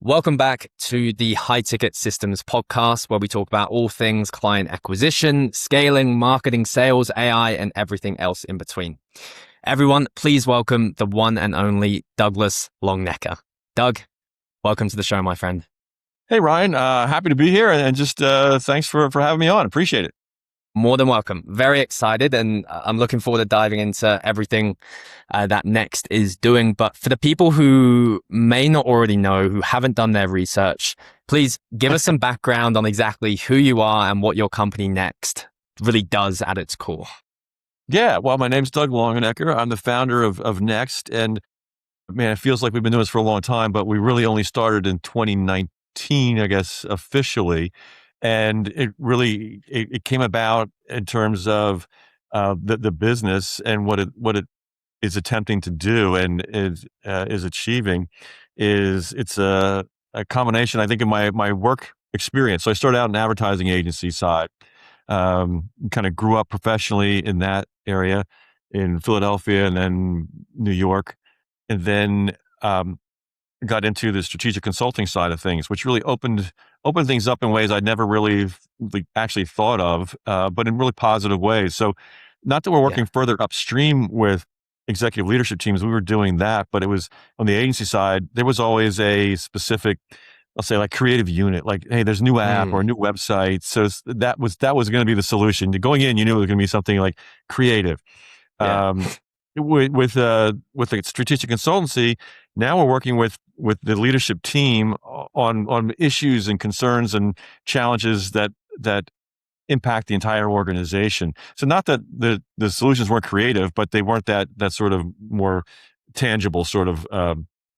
Welcome back to the High Ticket Systems podcast, where we talk about all things client acquisition, scaling, marketing, sales, AI, and everything else in between. Everyone, please welcome the one and only Douglas Longenecker. Doug, welcome to the show, my friend. Hey, Ryan. Happy to be here, and just thanks for having me on. Appreciate it. More than welcome. Very excited, and I'm looking forward to diving into everything that Next is doing. But for the people who may not already know, who haven't done their research, please give us some background on exactly who you are and what your company Next really does at its core. Yeah, well, my name's Doug Longenecker. I'm the founder of Next, and man, it feels like we've been doing this for a long time, but we really only started in 2019, I guess, officially. And it came about in terms of the business and what it is attempting to do and is achieving. It's a combination, I think, of my work experience. So I started out in advertising agency side, kind of grew up professionally in that area in Philadelphia and then New York, and then got into the strategic consulting side of things, which really opened things up in ways I'd never really actually thought of, but in really positive ways. So not that we're working further upstream with executive leadership teams, we were doing that, but it was on the agency side, there was always a specific, I'll say, like, creative unit, like, hey, there's a new app or a new website. So that was going to be the solution. Going in, you knew it was going to be something like creative. Yeah. With the strategic consultancy, now we're working with the leadership team on issues and concerns and challenges that impact the entire organization. So not that the solutions weren't creative, but they weren't that sort of more tangible sort of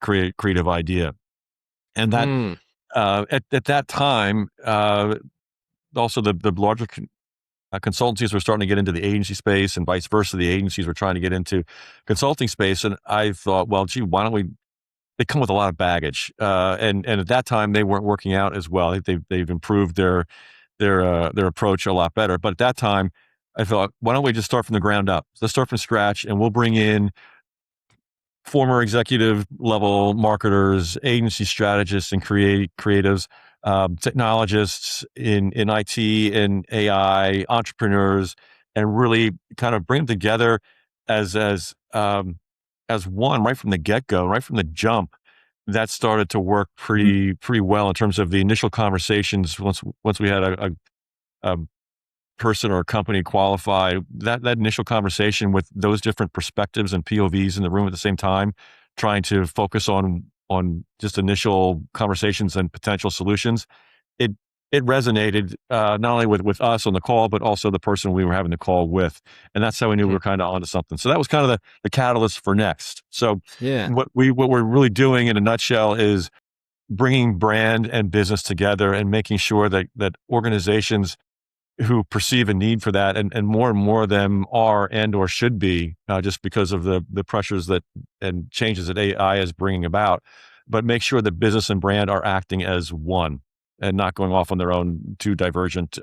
creative idea. And that at that time, also the larger consultancies were starting to get into the agency space, and vice versa. The agencies were trying to get into consulting space. And I thought, well, gee, why don't we? They come with a lot of baggage, and at that time they weren't working out as well. They've improved their approach a lot better. But at that time, I thought, why don't we just start from the ground up? Let's start from scratch, and we'll bring in former executive level marketers, agency strategists, and creatives, technologists in IT and AI, entrepreneurs, and really kind of bring them together as one right from the get-go, right from the jump. That started to work pretty well in terms of the initial conversations. Once we had a person or a company qualified, that initial conversation with those different perspectives and POVs in the room at the same time, trying to focus on just initial conversations and potential solutions, it resonated not only with us on the call, but also the person we were having the call with. And that's how we knew we were kind of onto something. So that was kind of the catalyst for Next. So what we're really doing in a nutshell is bringing brand and business together and making sure that organizations who perceive a need for that, and more of them are and or should be, just because of the pressures that and changes that AI is bringing about, but make sure that business and brand are acting as one and not going off on their own two divergent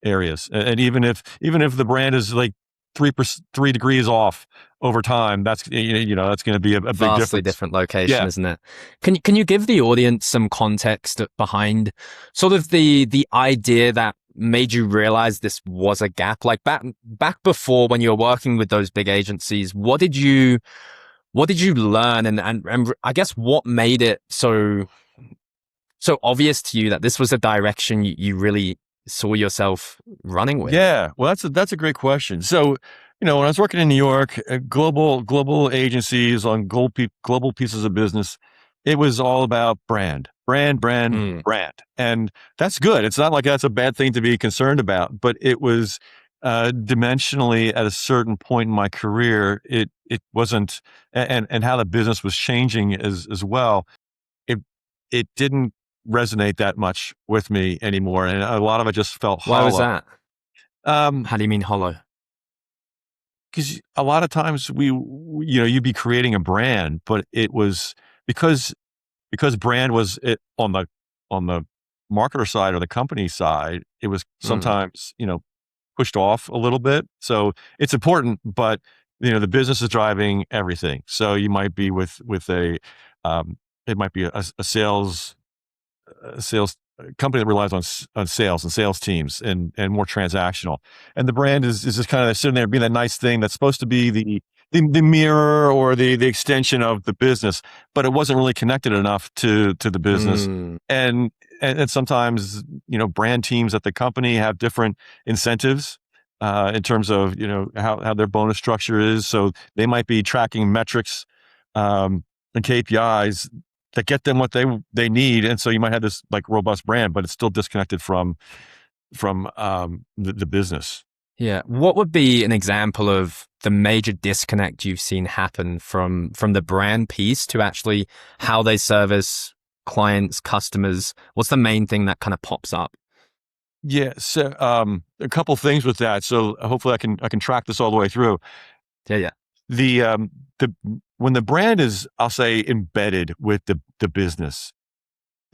areas. And even if the brand is like 3 degrees off over time, that's that's going to be a big difference. Vastly different location, isn't it? Can you give the audience some context behind sort of the idea that made you realize this was a gap? Like back before, when you were working with those big agencies, what did you learn, and I guess what made it so obvious to you that this was a direction you really saw yourself running with? Yeah, well, that's a great question. So, when I was working in New York, global agencies on global pieces of business, it was all about brand, brand. And that's good. It's not like that's a bad thing to be concerned about, but it was dimensionally at a certain point in my career, it wasn't, and how the business was changing as well. It didn't resonate that much with me anymore, and a lot of it just felt hollow. Why was that? How do you mean hollow? Because a lot of times you'd be creating a brand, but it was because brand was it on the marketer side or the company side, it was sometimes pushed off a little bit. So it's important, but the business is driving everything. So you might be with a it might be a sales company that relies on sales and sales teams and more transactional. And the brand is just kind of sitting there being that nice thing that's supposed to be the mirror or the extension of the business, but it wasn't really connected enough to the business. Mm. And and sometimes, brand teams at the company have different incentives in terms of, how their bonus structure is. So they might be tracking metrics and KPIs that get them what they need. And so you might have this like robust brand, but it's still disconnected from the business. Yeah. What would be an example of the major disconnect you've seen happen from the brand piece to actually how they service clients, customers? What's the main thing that kind of pops up? Yeah. So a couple things with that. So hopefully I can track this all the way through. Yeah, yeah. The when the brand is, I'll say, embedded with the business,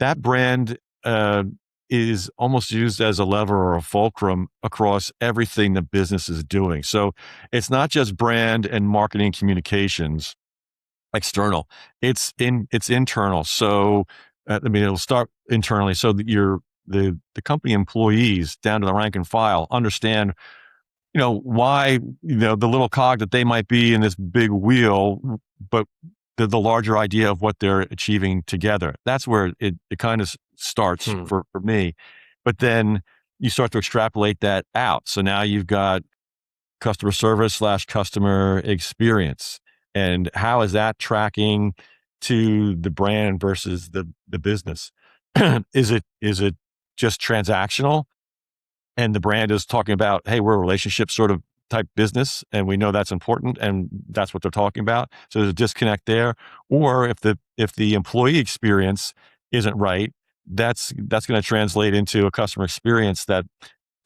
that brand is almost used as a lever or a fulcrum across everything the business is doing. So it's not just brand and marketing communications external; it's internal. So it'll start internally, so that the company employees down to the rank and file understand why, the little cog that they might be in this big wheel, but the larger idea of what they're achieving together. That's where it kind of starts Hmm. for me. But then you start to extrapolate that out. So now you've got customer service slash customer experience. And how is that tracking to the brand versus the business? Is it just transactional? And the brand is talking about, hey, we're a relationship sort of type business, and we know that's important, and that's what they're talking about. So there's a disconnect there. Or if the employee experience isn't right, that's going to translate into a customer experience that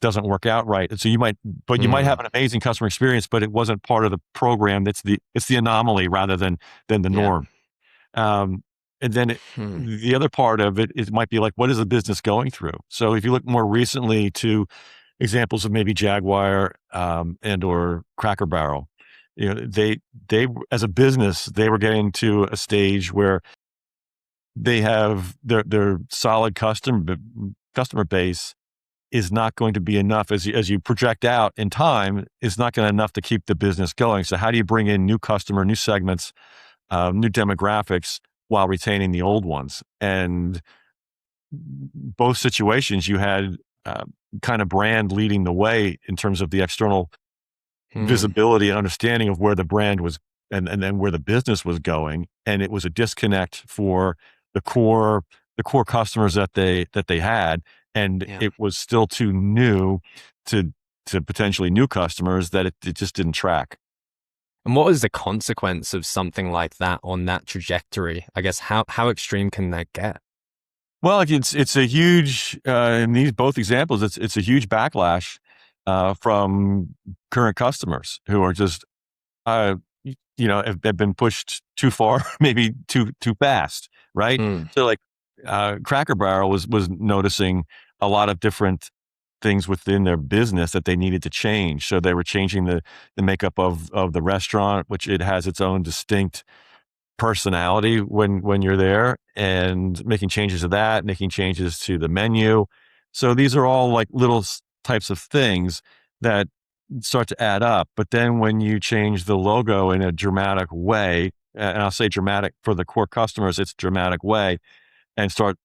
doesn't work out right. And so you might have Hmm. an amazing customer experience, but it wasn't part of the program. It's the anomaly rather than the Yeah. norm. Um, and then Hmm. the other part of it might be like, what is the business going through? So if you look more recently to examples of maybe Jaguar and or Cracker Barrel, they as a business, they were getting to a stage where they have their solid customer base is not going to be enough as you project out in time, is not going to enough to keep the business going. So how do you bring in new customer, new segments, new demographics while retaining the old ones? And both situations, you had uh, kind of brand leading the way in terms of the external Hmm. visibility and understanding of where the brand was and then where the business was going. And it was a disconnect for the core the core customers that they had. And Yeah. it was still too new to potentially new customers that it just didn't track. And what was the consequence of something like that on that trajectory? I guess how extreme can that get? Well, like, it's a huge in these both examples. It's a huge backlash from current customers who are just have been pushed too far, maybe too fast, right? Hmm. So like Cracker Barrel was noticing a lot of different things within their business that they needed to change. So they were changing the makeup of the restaurant, which it has its own distinct personality when you're there, and making changes to that, making changes to the menu. So these are all like little types of things that start to add up. But then when you change the logo in a dramatic way, and I'll say dramatic for the core customers, it's dramatic way, and start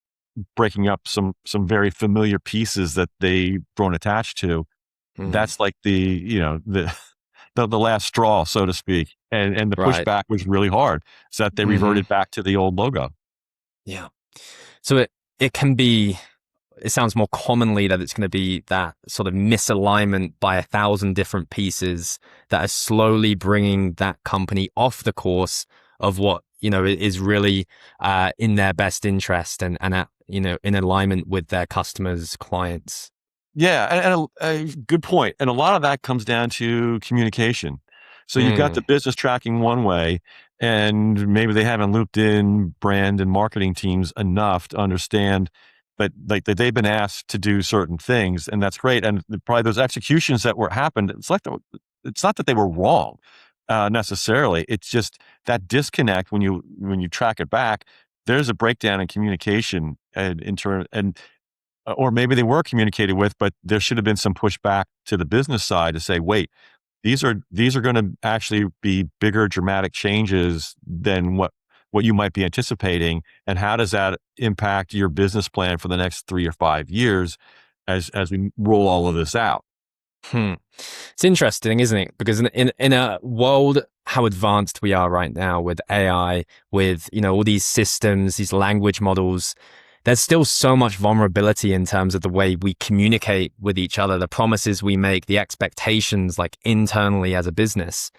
breaking up some very familiar pieces that they've grown attached to, Hmm. that's like the last straw, so to speak. And the Right. pushback was really hard, so that they Hmm. reverted back to the old logo. Yeah. So it can be, it sounds more commonly that it's going to be that sort of misalignment by 1,000 different pieces that are slowly bringing that company off the course of what, is really in their best interest and at, in alignment with their customers, clients. Yeah, and a good point. And a lot of that comes down to communication. So you've got Mm. the business tracking one way, and maybe they haven't looped in brand and marketing teams enough to understand that they've been asked to do certain things, and that's great. And probably those executions that were happened, it's not that they were wrong necessarily. It's just that disconnect when you track it back. there's a breakdown in communication or maybe they were communicated with, but there should have been some pushback to the business side to say, wait, these are going to actually be bigger, dramatic changes than what you might be anticipating, and how does that impact your business plan for the next 3 or 5 years as we roll all of this out? Hmm. It's interesting, isn't it? Because in a world how advanced we are right now with AI, with all these systems, these language models, there's still so much vulnerability in terms of the way we communicate with each other, the promises we make, the expectations like internally as a business.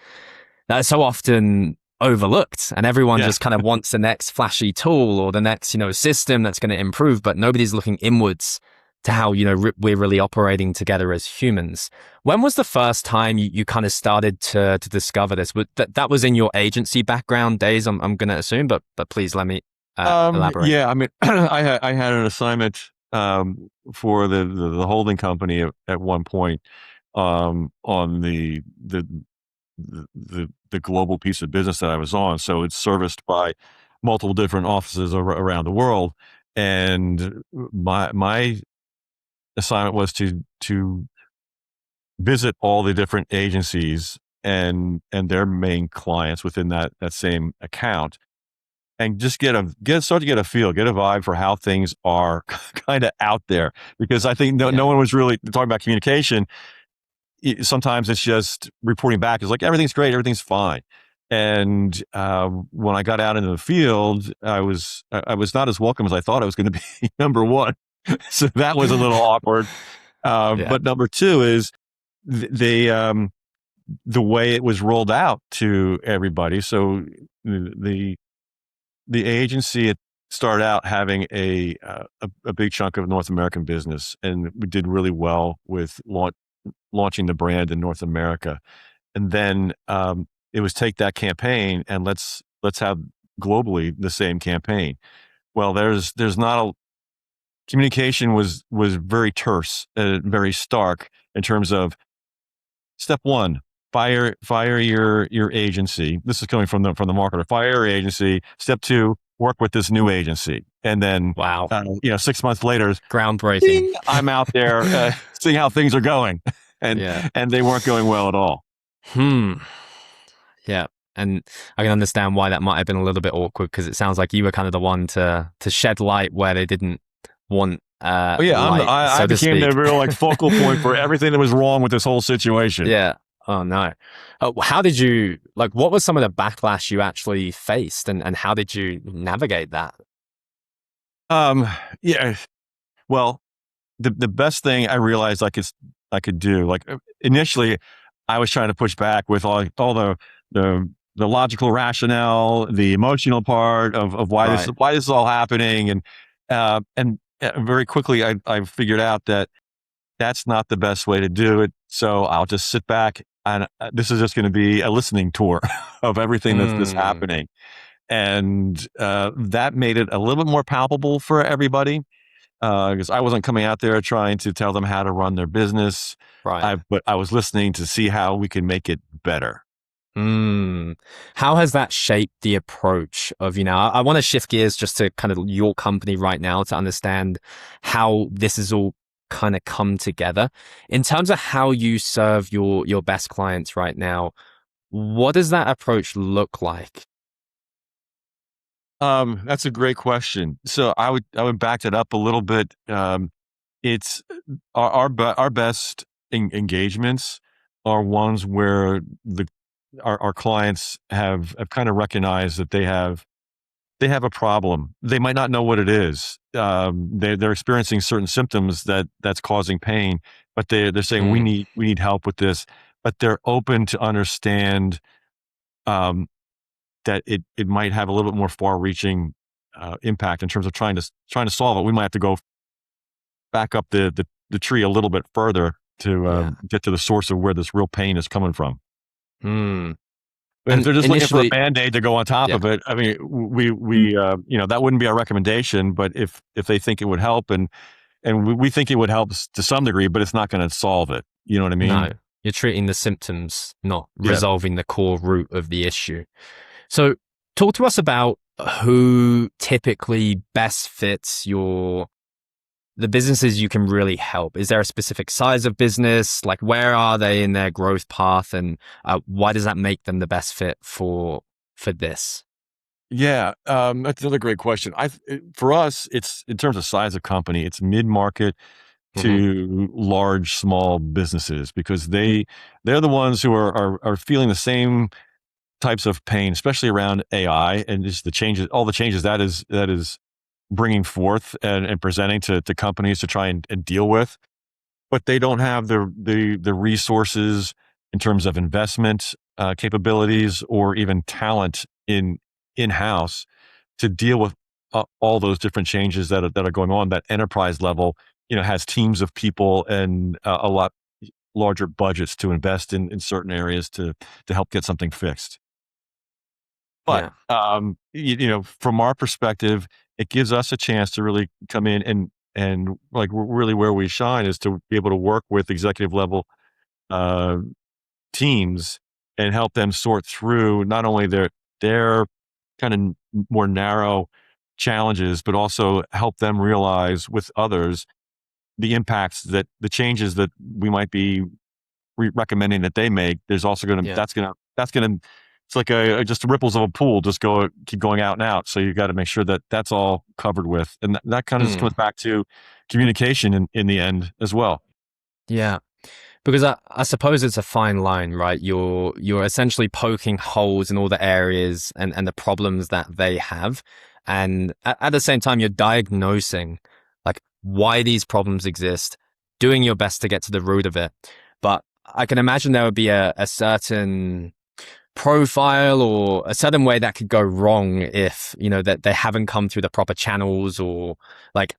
That is so often overlooked, and everyone Yeah. just kind of wants the next flashy tool or the next system that's going to improve, but nobody's looking inwards to how we're really operating together as humans. When was the first time you kind of started to discover this? That was in your agency background days, I'm going to assume, but please let me elaborate. Yeah, I mean, I had an assignment for the holding company at one point, on the global piece of business that I was on. So it's serviced by multiple different offices around the world, and my assignment was to visit all the different agencies and their main clients within that same account, and just start to get a feel, get a vibe for how things are kind of out there. Because I think no Yeah. one was really talking about communication. Sometimes it's just reporting back. It's like, everything's great, everything's fine. And when I got out into the field, I was not as welcome as I thought I was going to be. Number one, so that was a little awkward. Yeah. But number two is they the way it was rolled out to everybody. So the the agency had started out having a big chunk of North American business, and we did really well with launching the brand in North America. And then it was take that campaign and let's have globally the same campaign. Well, there's not a communication was very terse, very stark in terms of step one, fire your agency. This is coming from the marketer. Fire your agency. Step two, work with this new agency. And then Wow. 6 months later, Groundbreaking. ding, I'm out there seeing how things are going, and Yeah. and they weren't going well at all. Hmm. Yeah. And I can understand why that might have been a little bit awkward, because it sounds like you were kind of the one to shed light where they didn't want Oh yeah, light, I so to became the speak. real focal point for everything that was wrong with this whole situation. Yeah. Oh no. How did you what was some of the backlash you actually faced, and how did you navigate that? Um, yeah. Well, the best thing I realized I could do, initially, I was trying to push back with all the logical rationale, the emotional part of Right. why this is all happening, and very quickly I figured out that that's not the best way to do it. So I'll just sit back, and this is just going to be a listening tour of everything that's Hmm. happening, and that made it a little bit more palpable for everybody, because I wasn't coming out there trying to tell them how to run their business. Right. But I was listening to see how we can make it better. Hmm. How has that shaped the approach of, I want to shift gears just to kind of your company right now to understand how this has all kind of come together in terms of how you serve your best clients right now. What does that approach look like? That's a great question. So I would back it up a little bit. It's our best engagements are ones where our clients have kind of recognized that they have a problem. They might not know what it is. They're experiencing certain symptoms that's causing pain, but they're saying we Mm, need help with this. But they're open to understand um, that it might have a little bit more far-reaching impact in terms of trying to solve it. We might have to go back up the tree a little bit further to yeah. get to the source of where this real pain is coming from. Hmm. But if And they're just looking for a initially, Band-Aid to go on top yeah. of it, I mean, that wouldn't be our recommendation. But if they think it would help, and we think it would help to some degree, but it's not going to solve it. You know what I No, mean? you're treating the symptoms, not Yeah. resolving the core root of the issue. So talk to us about who typically best fits the businesses you can really help? Is there a specific size of business? Like, where are they in their growth path, and why does that make them the best fit for this? Yeah, that's another great question. For us, it's in terms of size of company, it's mid-market Hmm. to large small businesses because they're the ones who are feeling the same types of pain, especially around AI and just the changes, all the changes that is bringing forth and presenting to companies to try and deal with. But they don't have the resources in terms of investment capabilities or even talent in house to deal with all those different changes that are going on. That enterprise level, has teams of people and a lot larger budgets to invest in certain areas to help get something fixed. But Yeah, from our perspective, it gives us a chance to really come in and like really where we shine is to be able to work with executive level uh, teams and help them sort through not only their kind of more narrow challenges, but also help them realize with others the impacts that the changes that we might be recommending that they make. There's also going to yeah. that's going to it's like just the ripples of a pool just keep going out and out. So you got to make sure that that's all covered with, and that kind of just Mm, comes back to communication in the end as well. yeah. Because I suppose it's a fine line, right? You're essentially poking holes in all the areas and the problems that they have. And at the same time, you're diagnosing like why these problems exist, doing your best to get to the root of it. But I can imagine there would be a certain profile or a certain way that could go wrong if, that they haven't come through the proper channels, or like,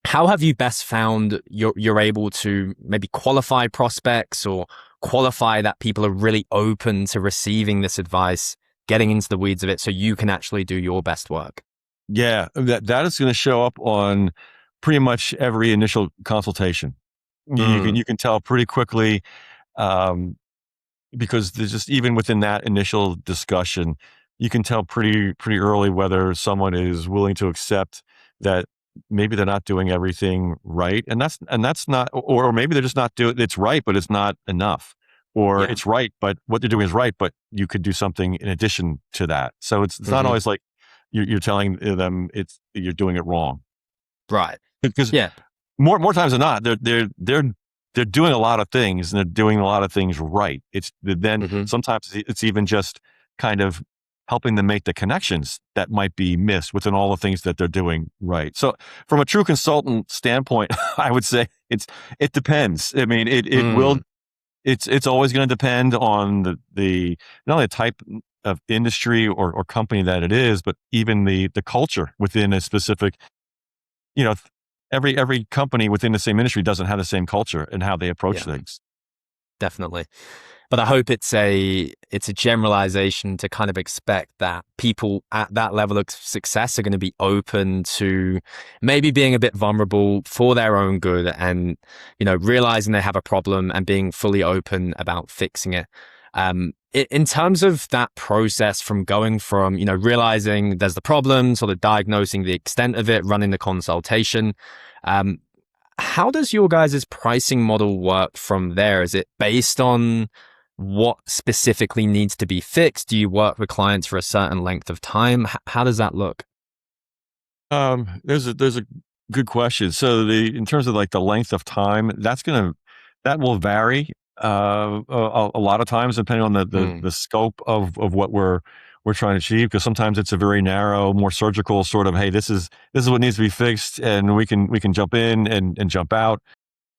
how have you best found you're able to maybe qualify prospects or qualify that people are really open to receiving this advice, getting into the weeds of it so you can actually do your best work? Yeah, that is going to show up on pretty much every initial consultation. Mm, You can tell pretty quickly. Um, because there's just even within that initial discussion, you can tell pretty early whether someone is willing to accept that maybe they're not doing everything right, and that's not, or maybe they're just not doing it's right, but it's not enough, or yeah. it's right, but what they're doing is right, but you could do something in addition to that. So it's not Hmm. always like you're telling them you're doing it wrong Right. because Yeah. more times than not, they're doing a lot of things and they're doing a lot of things right. It's then Hmm. sometimes it's even just kind of helping them make the connections that might be missed within all the things that they're doing right. So from a true consultant standpoint, I would say it depends. I mean, it will Mm, it's always going to depend on the not only the type of industry or company that it is, but even the culture within a specific, you know, every company within the same industry doesn't have the same culture and how they approach yeah, things. definitely. But I hope it's a generalization to kind of expect that people at that level of success are going to be open to maybe being a bit vulnerable for their own good, and realizing they have a problem and being fully open about fixing it. In terms of that process from going from realizing there's the problem, sort of diagnosing the extent of it, running the consultation. Um, how does your guys' pricing model work from there? Is it based on what specifically needs to be fixed? Do you work with clients for a certain length of time? How does that look? There's a good question. So in terms of like the length of time, that will vary a lot of times depending on Mm, the scope of what we're trying to achieve. Because sometimes it's a very narrow, more surgical sort of, hey, this is what needs to be fixed, and we can jump in and jump out.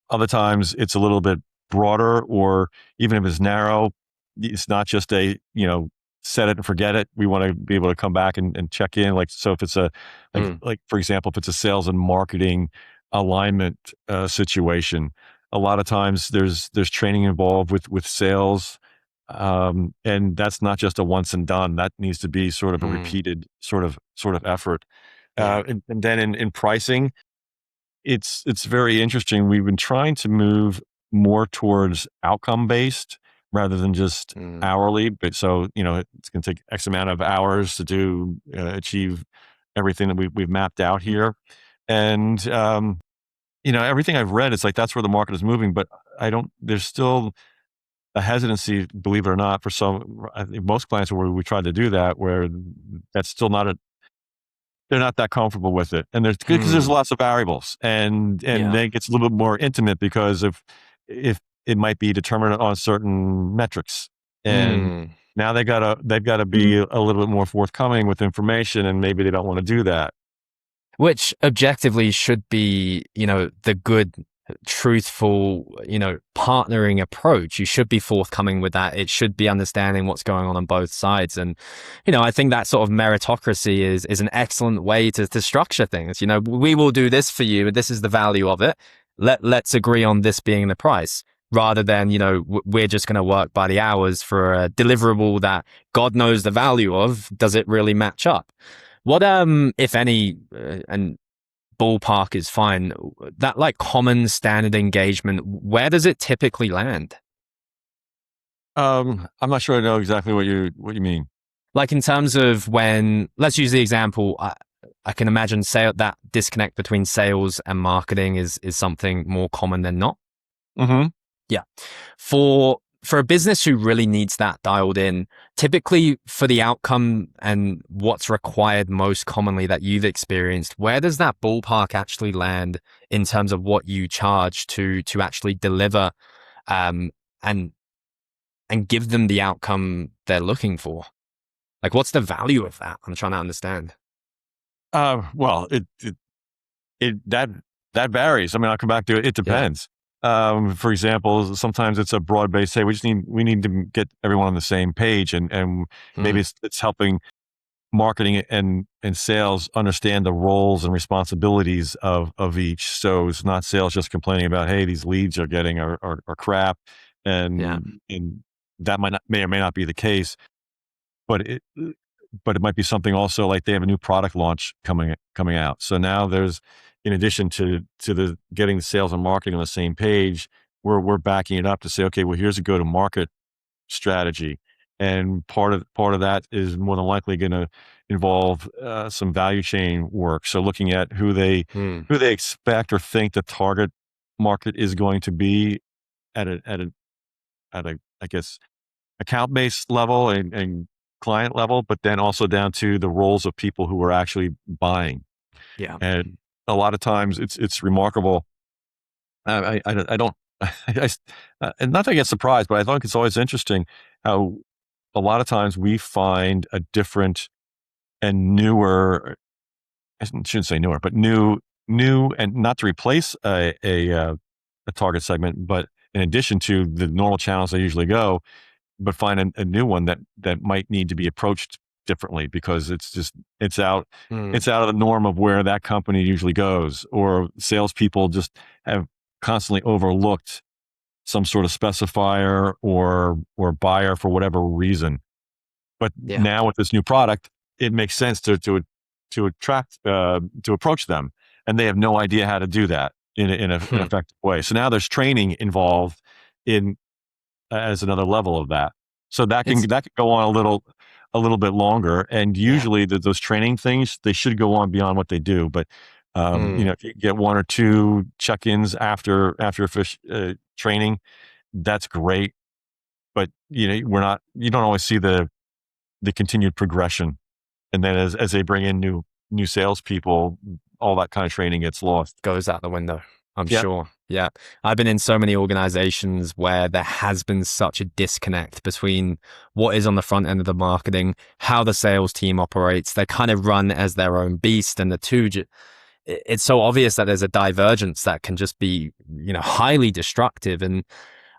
Other times it's a little bit broader, or even if it's narrow, it's not just set it and forget it. We want to be able to come back and check in. Like, so if it's mm, like, for example, if it's a sales and marketing alignment situation, a lot of times there's training involved with sales. And that's not just a once and done. That needs to be sort of a mm, repeated sort of effort. yeah. And then in pricing, it's very interesting. We've been trying to move more towards outcome based. rather than just Mm. hourly. But so, it's going to take X amount of hours to do, achieve everything that we've mapped out here. And, everything I've read, it's like, that's where the market is moving, but there's still a hesitancy, believe it or not, for I think most clients where we tried to do that, where that's still they're not that comfortable with it. And there's good because there's Mm. lots of variables, and Yeah. then it gets a little bit more intimate because if it might be determined on certain metrics. And Mm. now they've gotta be a little bit more forthcoming with information, and maybe they don't want to do that. Which objectively should be, the good, truthful, partnering approach. You should be forthcoming with that. It should be understanding what's going on both sides. And, I think that sort of meritocracy is an excellent way to structure things. We will do this for you, and this is the value of it. Let's agree on this being the price. Rather than, we're just going to work by the hours for a deliverable that God knows the value of. Does it really match up? What, if any, and ballpark is fine, that like common standard engagement, where does it typically land? I'm not sure I know exactly what you mean. Like in terms of when, let's use the example, I can imagine that disconnect between sales and marketing is something more common than not. Mm-hmm. Yeah. For a business who really needs that dialed in, typically for the outcome and what's required most commonly that you've experienced, where does that ballpark actually land in terms of what you charge to actually deliver um and and give them the outcome they're looking for? Like what's the value of that? I'm trying to understand. Well, that varies. I mean, I'll come back to it. It Yeah. depends. For example, sometimes it's a broad-based, say, we need to get everyone on the same page, and maybe Hmm. it's helping marketing and sales understand the roles and responsibilities of each. So it's not sales just complaining about, hey, these leads are getting are crap, Yeah. and that may or may not be the case. But it might be something also like they have a new product launch coming out. So now there's, in addition to the getting the sales and marketing on the same page, we're backing it up to say, okay, well, here's a go to market strategy, and part of that is more than likely going to involve some value chain work. So looking at Hmm. who they expect or think the target market is going to be at a I guess account based level and client level, but then also down to the roles of people who are actually buying. Yeah. And a lot of times it's remarkable. I don't, and not that I get surprised, but I think it's always interesting how a lot of times we find a different and newer, I shouldn't say newer, but new, and not to replace a target segment, but in addition to the normal channels they usually go, but find a new one that might need to be approached differently because it's out Hmm. it's out of the norm of where that company usually goes, or salespeople just have constantly overlooked some sort of specifier or buyer for whatever reason. But Yeah. now with this new product, it makes sense to attract to approach them, and they have no idea how to do that in an Hmm. effective way. So now there's training involved in as another level of that. So It's that could go on a little bit longer, and yeah. usually those training things, they should go on beyond what they do. But Hmm. if you get one or two check-ins after fish training, that's great. But you don't always see the continued progression, and then as they bring in new salespeople, all that kind of training gets lost. Goes out the window, I'm Yep. sure. Yeah. I've been in so many organizations where there has been such a disconnect between what is on the front end of the marketing, how the sales team operates. They kind of run as their own beast, and the two, it's so obvious that there's a divergence that can just be, highly destructive. And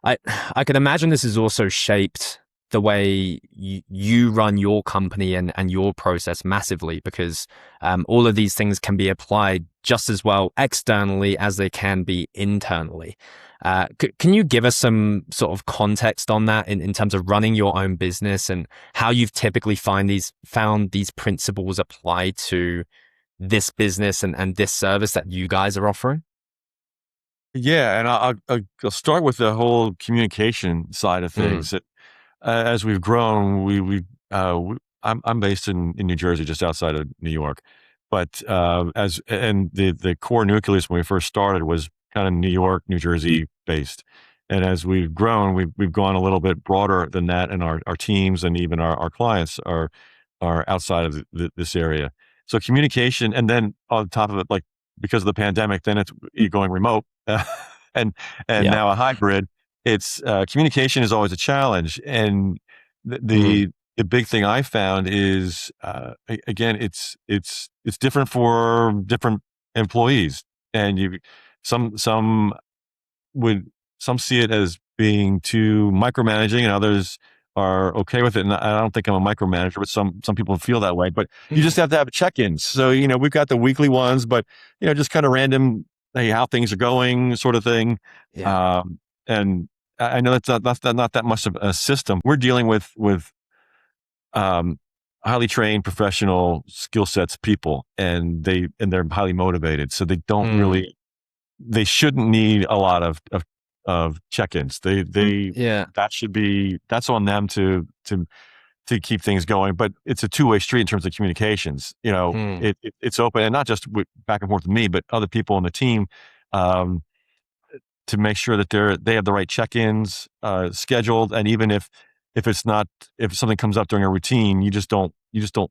I I could imagine this has also shaped the way you run your company and your process massively because all of these things can be applied just as well externally as they can be internally. Can you give us some sort of context on that in terms of running your own business and how you've typically found these principles applied to this business and this service that you guys are offering? Yeah, and I'll start with the whole communication side of Mm, things. As we've grown, I'm based in New Jersey, just outside of New York, but as and the core nucleus when we first started was kind of New York, New Jersey based, and as we've grown, we've gone a little bit broader than that, and our teams and even our clients are outside of this area. So communication, and then on top of it, like because of the pandemic, then it's you're going remote, and yeah. now a hybrid. It's communication is always a challenge, and the Mm, the, the big thing I found is again, it's different for different employees, and you some would some see it as being too micromanaging, and others are okay with it. And I don't think I'm a micromanager, but some people feel that way. But you just have to have check-ins. So we've got the weekly ones, but just kind of random, hey, how things are going, sort of thing. yeah. And I know that's not that much of a system. We're dealing with um, highly trained, professional skill sets people, and they're highly motivated. So Mm, they shouldn't need a lot of check-ins. yeah. That's on them to keep things going. But it's a two-way street in terms of communications. Mm, It's open, and not just back and forth with me, but other people on the team. Um, to make sure that they have the right check-ins scheduled, and even if it's not, if something comes up during a routine, you just don't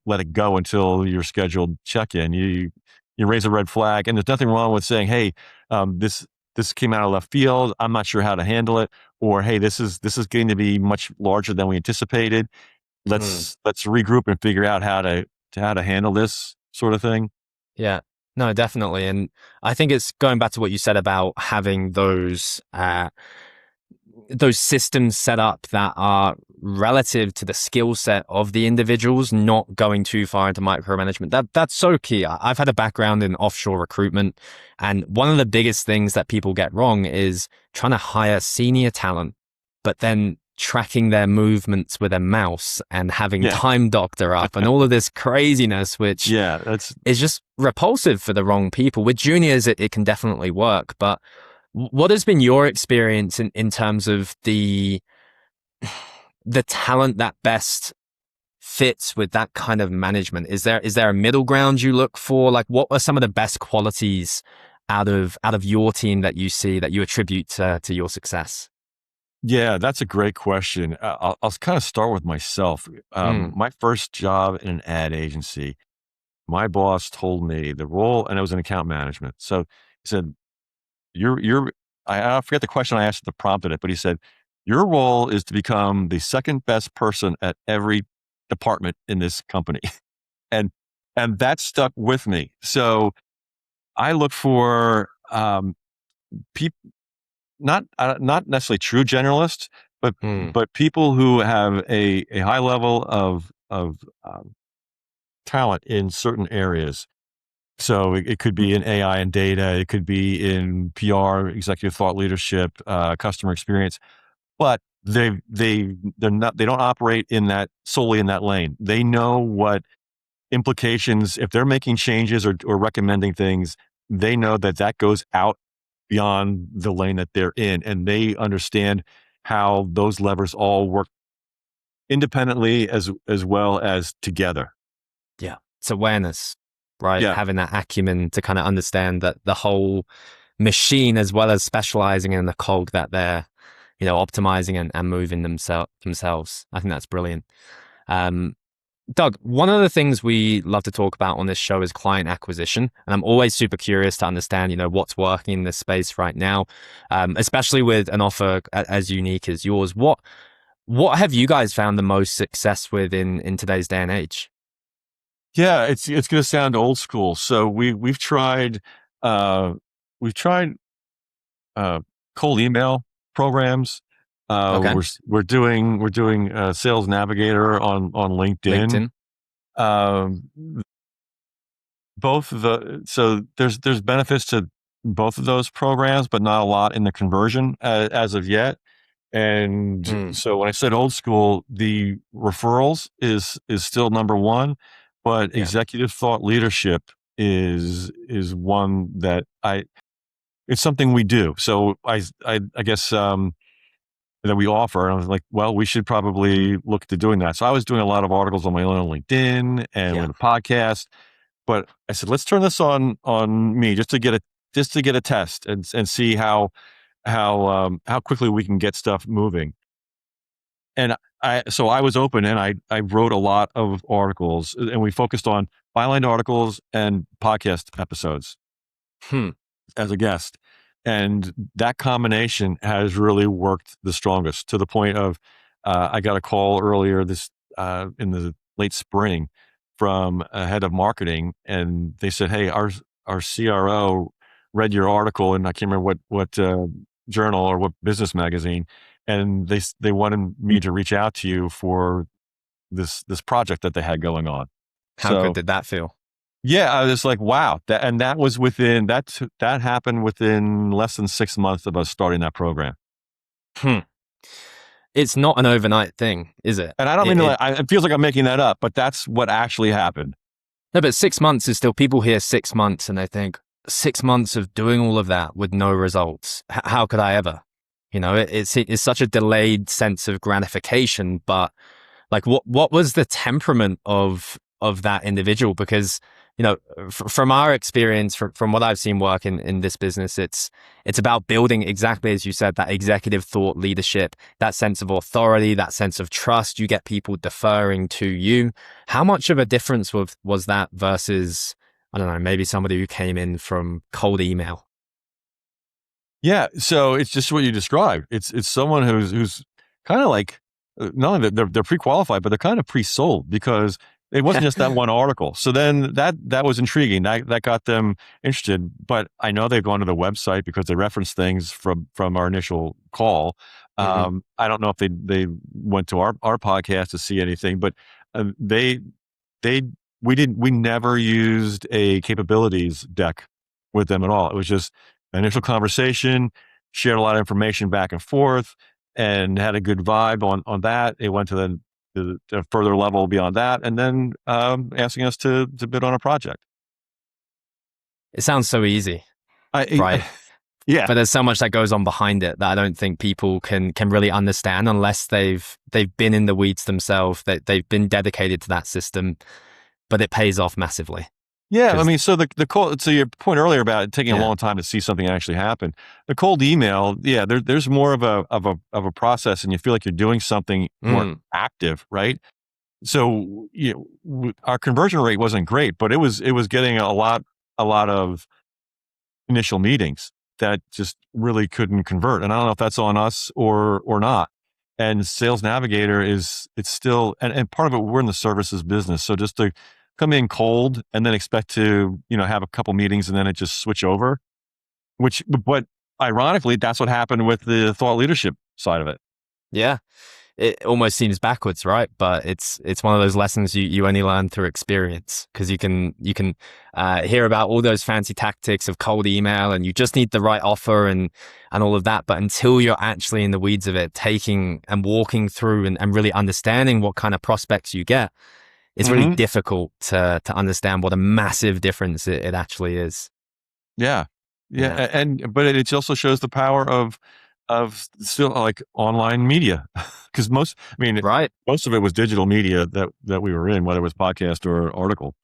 let it go until your scheduled check-in. You raise a red flag, and there's nothing wrong with saying, hey, this came out of left field, I'm not sure how to handle it, or hey, this is getting to be much larger than we anticipated. mm. Let's regroup and figure out how to handle this, sort of thing. Yeah, no, definitely. And I think it's going back to what you said about having those systems set up that are relative to the skill set of the individuals, not going too far into micromanagement. That's so key. I've had a background in offshore recruitment, and one of the biggest things that people get wrong is trying to hire senior talent, but then tracking their movements with a mouse and having Yeah, Time Doctor up and all of this craziness, which yeah, that's is just repulsive for the wrong people. With juniors, it can definitely work, but what has been your experience in terms of the talent that best fits with that kind of management? Is there a middle ground you look for? Like, what are some of the best qualities out of your team that you see that you attribute to your success? Yeah, that's a great question. I'll kind of start with myself. Mm, My first job in an ad agency, my boss told me the role, and it was in account management. So he said, "You're." I forget the question I asked that prompted it, but he said, "Your role is to become the second best person at every department in this company," and and that stuck with me. So I look for people, not necessarily true generalists, but mm, people who have a high level of talent in certain areas. So it could be in AI and data, it could be in PR, executive thought leadership, customer experience, but they don't operate in that solely in that lane. They know what implications if they're making changes or recommending things. They know that goes out beyond the lane that they're in, and they understand how those levers all work independently as well as together. yeah, it's awareness, right? Yeah, Having that acumen to kind of understand that the whole machine, as well as specializing in the cog that they're optimizing and moving themselves. I think that's brilliant. Um, Doug, one of the things we love to talk about on this show is client acquisition. And I'm always super curious to understand, what's working in this space right now, especially with an offer as unique as yours. What have you guys found the most success with in today's day and age? yeah, it's going to sound old school. So uh, we've tried uh, cold email programs. Okay. We're doing Sales Navigator on LinkedIn. LinkedIn. Um, both of so there's benefits to both of those programs, but not a lot in the conversion as of yet. And Mm, so when I said old school, the referrals is still number one, but yeah. executive thought leadership is one that it's something we do. So I guess that we offer. And I was like, well, we should probably look to doing that. So I was doing a lot of articles on my own on LinkedIn and Yeah. with a podcast. But I said, let's turn this on me just to get a test and see how quickly we can get stuff moving. And so I was open and I wrote a lot of articles, and we focused on byline articles and podcast episodes Hmm. as a guest. And that combination has really worked the strongest, to the point of I got a call earlier this in the late spring from a head of marketing, and they said, "Hey, our CRO read your article, and I can't remember what journal or what business magazine, and they wanted me to reach out to you for this project that they had going on." How good So did that feel? yeah, I was like, wow. That was that happened within less than 6 months of us starting that program. Hmm. It's not an overnight thing, is it? And I don't mean to, it feels like I'm making that up, but that's what actually happened. No, but 6 months is still, people hear 6 months and they think 6 months of doing all of that with no results. How could I ever? It's such a delayed sense of gratification, but like what was the temperament of that individual? Because from our experience, from what I've seen work in this business, it's about building, exactly as you said, that executive thought leadership, that sense of authority, that sense of trust. You get people deferring to you. How much of a difference was that versus, I don't know, maybe somebody who came in from cold email? Yeah, so it's just what you described. It's someone who's kind of like, not only that they're pre-qualified, but they're kind of pre-sold, because it wasn't just that one article. So then that was intriguing. That got them interested. But I know they've gone to the website because they referenced things from our initial call. Hmm. I don't know if they went to our podcast to see anything, but they they we never used a capabilities deck with them at all. It was just an initial conversation, shared a lot of information back and forth, and had a good vibe on that. It went to the further level beyond that, and then asking us to bid on a project. It sounds so easy, I right? yeah. But there's so much that goes on behind it that I don't think people can really understand unless they've been in the weeds themselves, that they've been dedicated to that system. But it pays off massively. Yeah, I Because mean, so the cold. So your point earlier about it taking a yeah. long time to see something actually happen. The cold email, yeah, there's more of a process, and you feel like you're doing something more Mm. active, right? So our conversion rate wasn't great, but it was getting a lot of initial meetings that just really couldn't convert. And I don't know if that's on us or not. And Sales Navigator it's still, and part of it, we're in the services business. So just to come in cold and then expect to, have a couple meetings and then it just switch over, but ironically, that's what happened with the thought leadership side of it. Yeah. It almost seems backwards, right? But it's one of those lessons you only learn through experience, because you can hear about all those fancy tactics of cold email, and you just need the right offer and all of that. But until you're actually in the weeds of it, taking and walking through and really understanding what kind of prospects you get, it's really Hmm. difficult to understand what a massive difference it actually is. Yeah. Yeah. Yeah. But it also shows the power of still like online media. Because Right. most of it was digital media that we were in, whether it was podcast or article.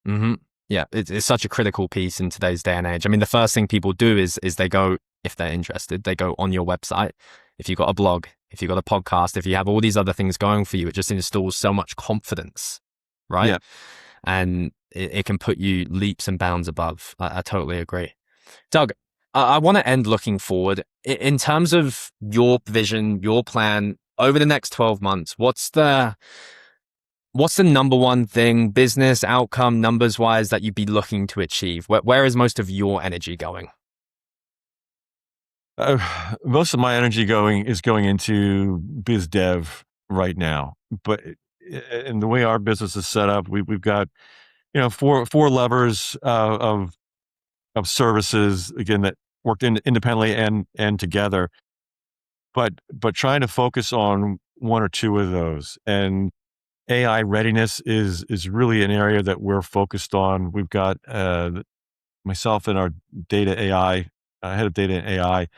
Hmm. Yeah, it's such a critical piece in today's day and age. I mean, the first thing people do is they go, if they're interested, they go on your website. If you've got a blog, if you've got a podcast, if you have all these other things going for you, it just installs so much confidence, right? Yeah. And it can put you leaps and bounds above. I totally agree. Doug, I want to end looking forward. In terms of your vision, your plan over the next 12 months, what's the number one thing, business outcome, numbers wise, that you'd be looking to achieve? Where is most of your energy going? Most of my energy is going into biz dev right now, but in the way our business is set up, we've got four levers of services, again, that worked independently and together, but trying to focus on one or two of those. And AI readiness is really an area that we're focused on. We've got myself and our data AI head of data and AI,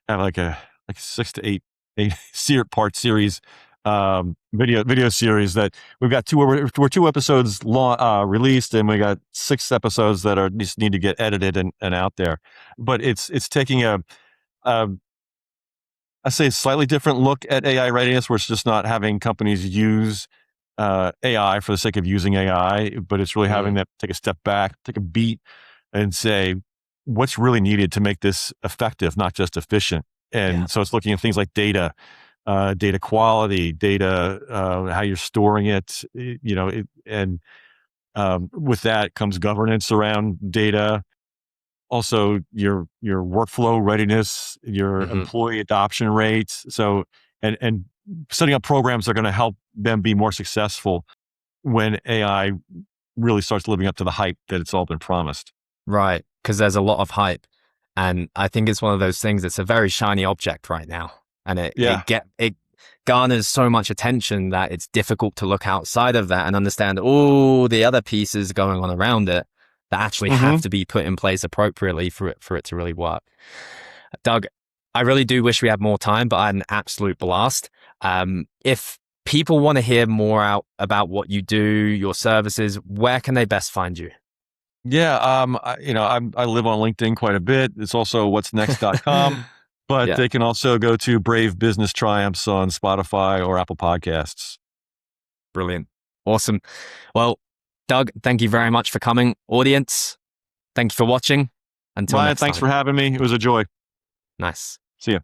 have like a 6 to 8 part series, video series that we've got we're 2 episodes released, and we got 6 episodes that are just need to get edited and out there. But it's taking a I say a slightly different look at AI readiness, where it's just not having companies use AI for the sake of using AI, but it's really having them take a step back, take a beat, and say, what's really needed to make this effective, not just efficient. And so it's looking at things like data, data quality, data, how you're storing it, and with that comes governance around data. Also, your workflow readiness, your employee adoption rates. So, and setting up programs that are going to help them be more successful when AI really starts living up to the hype that it's all been promised. Right, because there's a lot of hype, and I think it's one of those things that's a very shiny object right now, and it garners so much attention that it's difficult to look outside of that and understand all the other pieces going on around it that actually have to be put in place appropriately for it to really work. Doug, I really do wish we had more time, but I had an absolute blast. If people want to hear more about what you do, your services, where can they best find you? Yeah, I live on LinkedIn quite a bit. It's also what'snext.com, but they can also go to Brave Business Triumphs on Spotify or Apple Podcasts. Brilliant. Awesome. Well, Doug, thank you very much for coming. Audience, thank you for watching. Until Ryan, next thanks time. for having me. It was a joy. Nice. See ya.